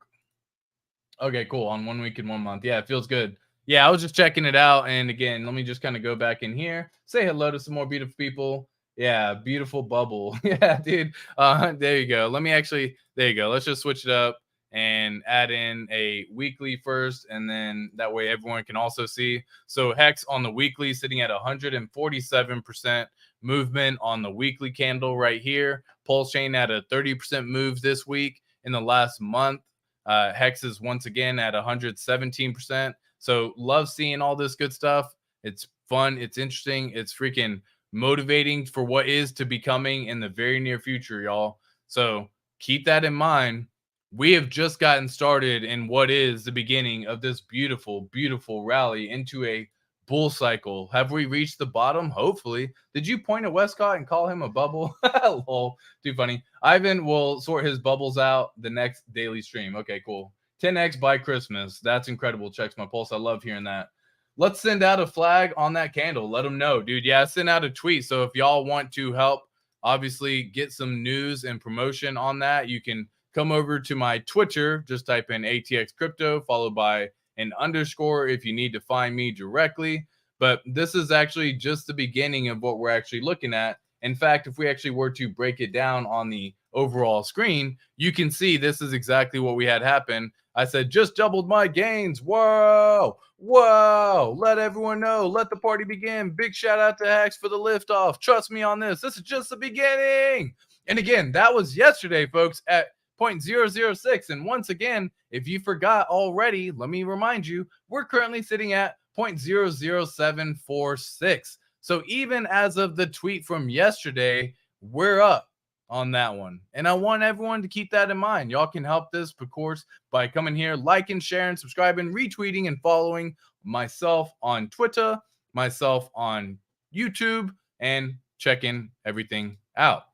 Okay, cool. On 1 week and 1 month. Yeah, it feels good. Yeah, I was just checking it out. And again, let me just kind of go back in here, say hello to some more beautiful people. Yeah, beautiful bubble. Yeah, dude. There you go. There you go. Let's just switch it up and add in a weekly first. And then that way everyone can also see. So Hex on the weekly sitting at 147% movement on the weekly candle right here. PulseChain at a 30% move this week. In the last month, Hex is once again at 117%. So love seeing all this good stuff. It's fun. It's interesting. It's freaking motivating for what is to be coming in the very near future, y'all. So keep that in mind. We have just gotten started in what is the beginning of this beautiful, beautiful rally into a bull cycle. Have we reached the bottom? Hopefully. Did you point at Westcott and call him a bubble? Lol, too funny. Ivan will sort his bubbles out the next daily stream. Okay, cool. 10x by Christmas. That's incredible. Checks my pulse. I love hearing that. Let's send out a flag on that candle. Let them know, dude. Yeah, send out a tweet. So if y'all want to help, obviously, get some news and promotion on that, you can come over to my Twitter. Just type in ATX Crypto, followed by an underscore if you need to find me directly. But this is actually just the beginning of what we're actually looking at. In fact, if we actually were to break it down on the overall screen, you can see this is exactly what we had happen. I said, just doubled my gains. Whoa, let everyone know. Let the party begin. Big shout out to Hex for the liftoff. Trust me on this. This is just the beginning. And again, that was yesterday, folks, at 0.006. And once again, if you forgot already, let me remind you, we're currently sitting at 0.00746. So even as of the tweet from yesterday, we're up on that one. And I want everyone to keep that in mind. Y'all can help this, of course, by coming here, liking, sharing, subscribing, retweeting, and following myself on Twitter, myself on YouTube, and checking everything out.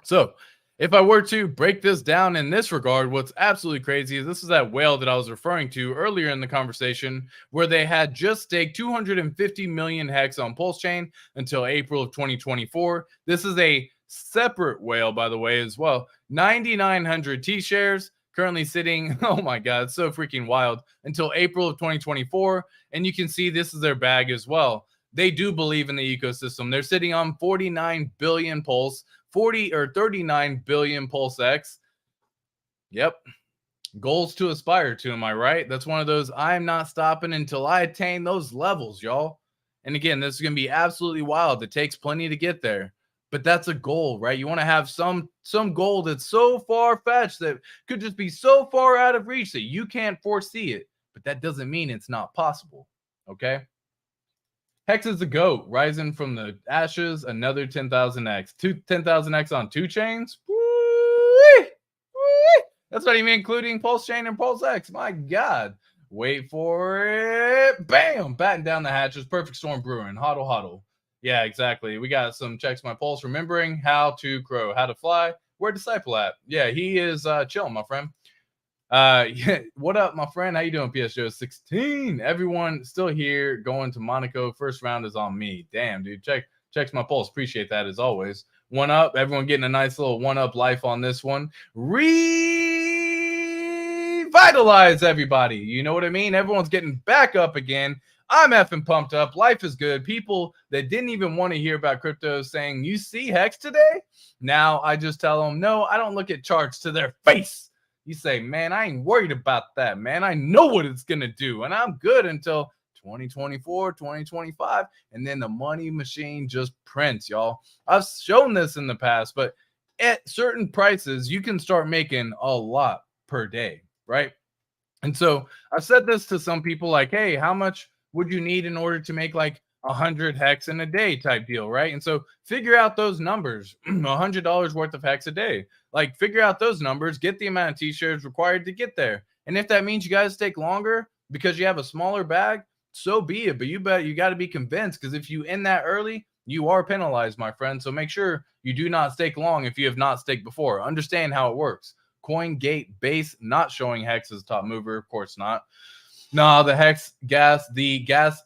So if I were to break this down in this regard, what's absolutely crazy is this is that whale that I was referring to earlier in the conversation where they had just staked 250 million hex on PulseChain until April of 2024. This is a separate whale, by the way, as well. 9,900 T-shares currently sitting, oh my God, so freaking wild, until April of 2024. And you can see this is their bag as well. They do believe in the ecosystem. They're sitting on 49 billion Pulse, 39 billion Pulse X. Yep. Goals to aspire to, am I right? That's one of those, I'm not stopping until I attain those levels, y'all. And again, this is going to be absolutely wild. It takes plenty to get there. But that's a goal, right? You want to have some goal that's so far-fetched that could just be so far out of reach that you can't foresee it. But that doesn't mean it's not possible, okay? Hex is the GOAT, rising from the ashes, another 10,000x. 10,000x on 2 chains? Woo-wee! That's not even including PulseChain and PulseX. My God. Wait for it. Bam! Batten down the hatches. Perfect storm brewing. Hodl, hodl. Yeah, exactly. We got some checks my pulse. Remembering how to crow, how to fly. Where Disciple at? Yeah, he is chilling, my friend. Yeah, what up, my friend? How you doing, PS16? Everyone still here going to Monaco. First round is on me. Damn, dude. Checks my pulse. Appreciate that as always. One up. Everyone getting a nice little one-up life on this one. Revitalize everybody. You know what I mean? Everyone's getting back up again. I'm effing pumped up. Life is good. People that didn't even want to hear about crypto saying, you see Hex today? Now I just tell them, no, I don't look at charts to their face. You say, man, I ain't worried about that, man. I know what it's going to do. And I'm good until 2024, 2025. And then the money machine just prints, y'all. I've shown this in the past, but at certain prices, you can start making a lot per day, right? And so I've said this to some people like, hey, how much would you need in order to make like 100 hex in a day type deal, right? And so figure out those numbers, $100 worth of hex a day. Like figure out those numbers, get the amount of T-shares required to get there. And if that means you guys take longer because you have a smaller bag, so be it. But you got to be convinced, because if you end that early, you are penalized, my friend. So make sure you do not stake long if you have not staked before. Understand how it works. CoinGate base not showing hex as top mover, of course not. No, the gas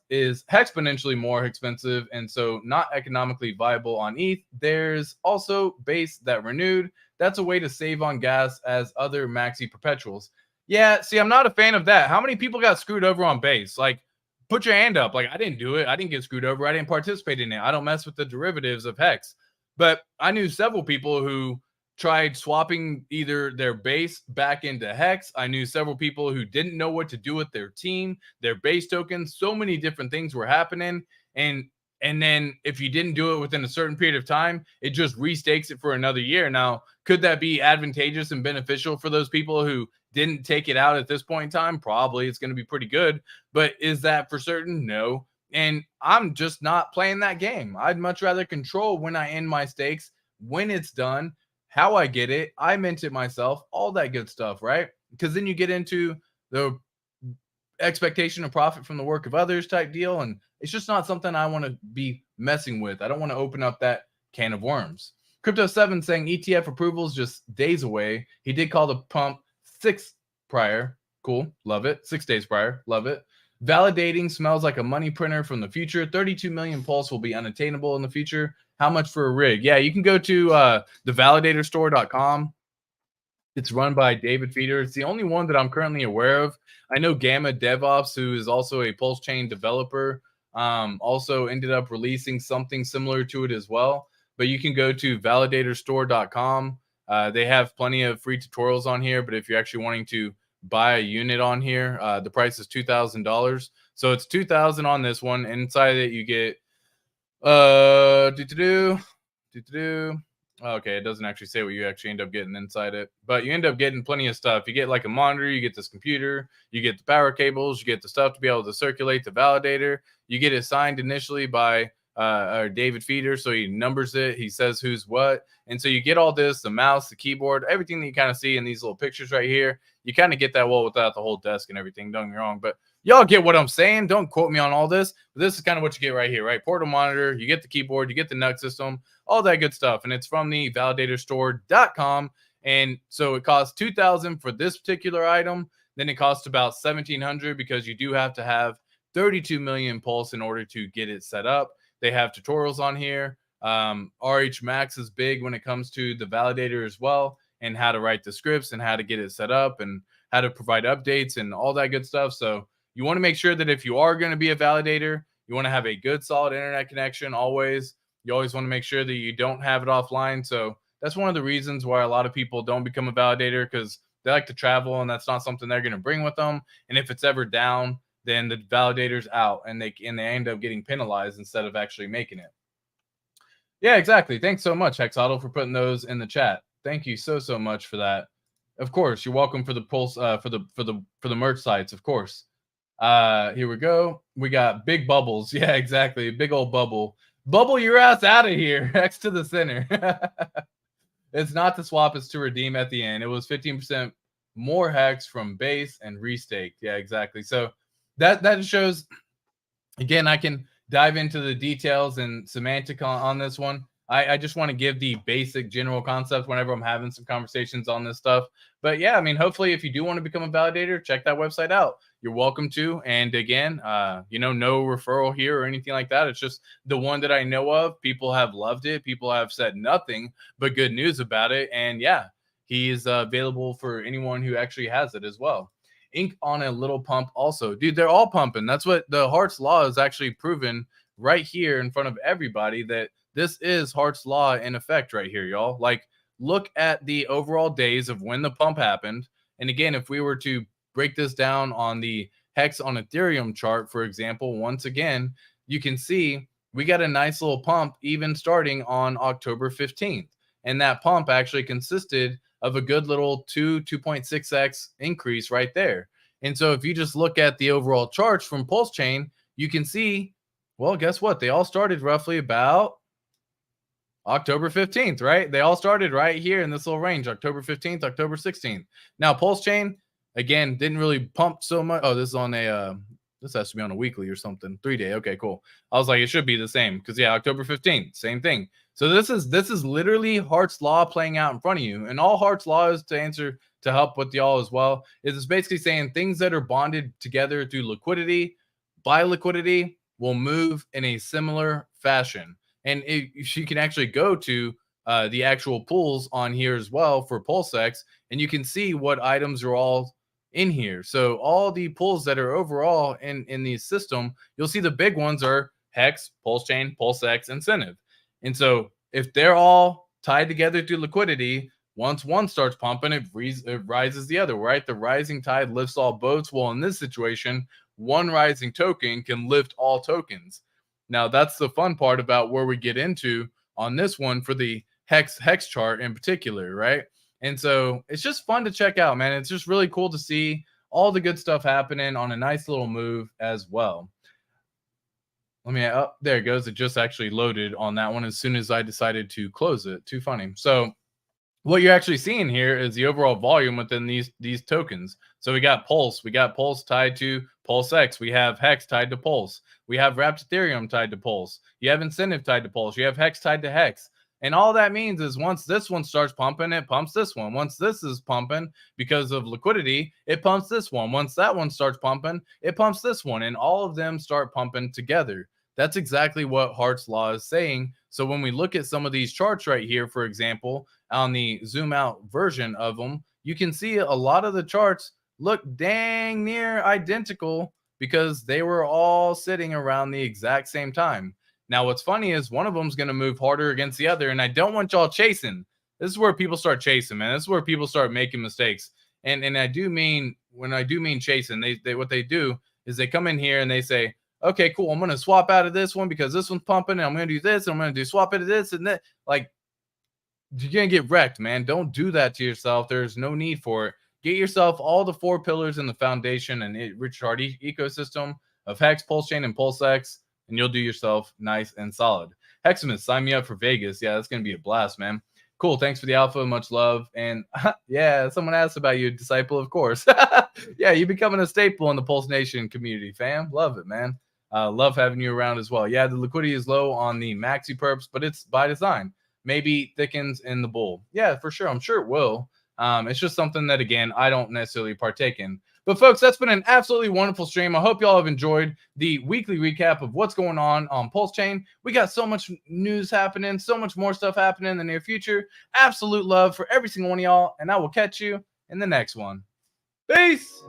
is exponentially more expensive, and so not economically viable on ETH. There's also base that renewed. That's a way to save on gas as other maxi perpetuals. Yeah, see, I'm not a fan of that. How many people got screwed over on base? Like, put your hand up. Like, I didn't do it. I didn't get screwed over. I didn't participate in it. I don't mess with the derivatives of Hex. But I knew several people who tried swapping either their base back into Hex. I knew several people who didn't know what to do with their team, their base tokens. So many different things were happening. And then if you didn't do it within a certain period of time, it just restakes it for another year. Now, could that be advantageous and beneficial for those people who didn't take it out at this point in time? Probably. It's going to be pretty good. But is that for certain? No. And I'm just not playing that game. I'd much rather control when I end my stakes, when it's done, how I get it, I mint it myself, all that good stuff, right? Because then you get into the expectation of profit from the work of others type deal, and it's just not something I want to be messing with. I don't want to open up that can of worms. Crypto7 saying ETF approval is just days away. He did call the pump 6 prior. Cool. Love it. 6 days prior. Love it. Validating smells like a money printer from the future. 32 million pulse will be unattainable in the future. How much for a rig? Yeah, you can go to the validatorstore.com. It's run by David Feeder. It's the only one that I'm currently aware of. I know Gamma DevOps, who is also a PulseChain developer, also ended up releasing something similar to it as well. But you can go to validatorstore.com. They have plenty of free tutorials on here, but if you're actually wanting to buy a unit on here, the price is $2,000. So it's $2,000 on this one. Inside it, you get okay, it doesn't actually say what you actually end up getting inside it, but you end up getting plenty of stuff. You get like a monitor, you get this computer, you get the power cables, you get the stuff to be able to circulate the validator. You get it signed initially by David Feeder, so he numbers it, he says who's what, and so you get all this, the mouse, the keyboard, everything that you kind of see in these little pictures right here. You kind of get that well without the whole desk and everything, don't get me wrong, but y'all get what I'm saying. Don't quote me on all this, but this is kind of what you get right here, right? Portal monitor, you get the keyboard, you get the NUC system, all that good stuff, and it's from the validatorstore.com. And so it costs $2,000 for this particular item. Then it costs about $1,700 because you do have to have 32 million pulse in order to get it set up. They have tutorials on here. RH Max is big when it comes to the validator as well, and how to write the scripts and how to get it set up and how to provide updates and all that good stuff. So you want to make sure that if you are going to be a validator, you want to have a good, solid internet connection always. You always want to make sure that you don't have it offline. So that's one of the reasons why a lot of people don't become a validator, because they like to travel and that's not something they're going to bring with them. And if it's ever down, then the validator's out and they end up getting penalized instead of actually making it. Yeah, exactly. Thanks so much, Hexauto, for putting those in the chat. Thank you so much for that. Of course, you're welcome for the pulse for the merch sites, of course. Here we go. We got big bubbles. Yeah, exactly. Big old bubble. Bubble your ass out of here. X to the center. It's not to swap, it's to redeem at the end. It was 15% more hex from base and restaked. Yeah, exactly. So that shows, again, I can dive into the details and semantic on this one. I just want to give the basic general concept whenever I'm having some conversations on this stuff. But yeah, I mean, hopefully if you do want to become a validator, check that website out. You're welcome to. And again, no referral here or anything like that. It's just the one that I know of. People have loved it. People have said nothing but good news about it. And yeah, he is available for anyone who actually has it as well. Ink on a little pump also. Dude, they're all pumping. That's what the Hart's Law is actually proven right here in front of everybody, that this is Hart's Law in effect right here, y'all. Like, look at the overall days of when the pump happened. And again, if we were to break this down on the Hex on Ethereum chart, for example, once again, you can see we got a nice little pump even starting on October 15th. And that pump actually consisted of a good little 2.6x increase right there. And so if you just look at the overall charts from PulseChain, you can see, well, guess what? They all started roughly about October 15th, right? They all started right here in this little range, October 15th, October 16th. Now, PulseChain, again, didn't really pump so much. Oh, this is on a, this has to be on a weekly or something, 3-day. Okay, cool. I was like, it should be the same because yeah, October 15th, same thing. So this is literally Hart's Law playing out in front of you. And all Hart's Law is to help with y'all as well, is it's basically saying things that are bonded together through liquidity, by liquidity, will move in a similar fashion. And you can actually go to the actual pools on here as well for PulseX, and you can see what items are all in here. So all the pools that are overall in the system, you'll see the big ones are Hex, PulseChain, PulseX, Incentive. And so if they're all tied together through liquidity, once one starts pumping, it rises the other, right? The rising tide lifts all boats. Well, in this situation, one rising token can lift all tokens. Now, that's the fun part about where we get into on this one for the Hex chart in particular, right? And so it's just fun to check out, man. It's just really cool to see all the good stuff happening on a nice little move as well. Let me, oh, there it goes. It just actually loaded on that one as soon as I decided to close it. Too funny. So what you're actually seeing here is the overall volume within these tokens. So we got Pulse tied to PulseX. We have Hex tied to Pulse. We have Wrapped Ethereum tied to Pulse. You have Incentive tied to Pulse. You have Hex tied to Hex. And all that means is once this one starts pumping, it pumps this one. Once this is pumping because of liquidity, it pumps this one. Once that one starts pumping, it pumps this one. And all of them start pumping together. That's exactly what Hart's Law is saying. So when we look at some of these charts right here, for example, on the zoom out version of them, you can see a lot of the charts look dang near identical because they were all sitting around the exact same time. Now, what's funny is one of them is going to move harder against the other, and I don't want y'all chasing. This is where people start chasing, man. This is where people start making mistakes. And I do mean, when I do mean chasing, they what they do is they come in here and they say, okay, cool, I'm gonna swap out of this one because this one's pumping, and I'm gonna do this, and I'm gonna do swap out of this and that. Like, you're gonna get wrecked, man. Don't do that to yourself. There's no need for it. Get yourself all the 4 pillars in the foundation and rich hard ecosystem of Hex, PulseChain, and PulseX, and you'll do yourself nice and solid. Heximus, sign me up for Vegas. Yeah, that's gonna be a blast, man. Cool. Thanks for the alpha. Much love. And yeah, someone asked about you, disciple, of course. Yeah, you're becoming a staple in the Pulse Nation community, fam. Love it, man. Love having you around as well. Yeah, the liquidity is low on the maxi perps, but it's by design. Maybe thickens in the bull. Yeah, for sure. I'm sure it will. It's just something that, again, I don't necessarily partake in. But folks, that's been an absolutely wonderful stream. I hope y'all have enjoyed the weekly recap of what's going on PulseChain. We got so much news happening, so much more stuff happening in the near future. Absolute love for every single one of y'all, and I will catch you in the next one. Peace!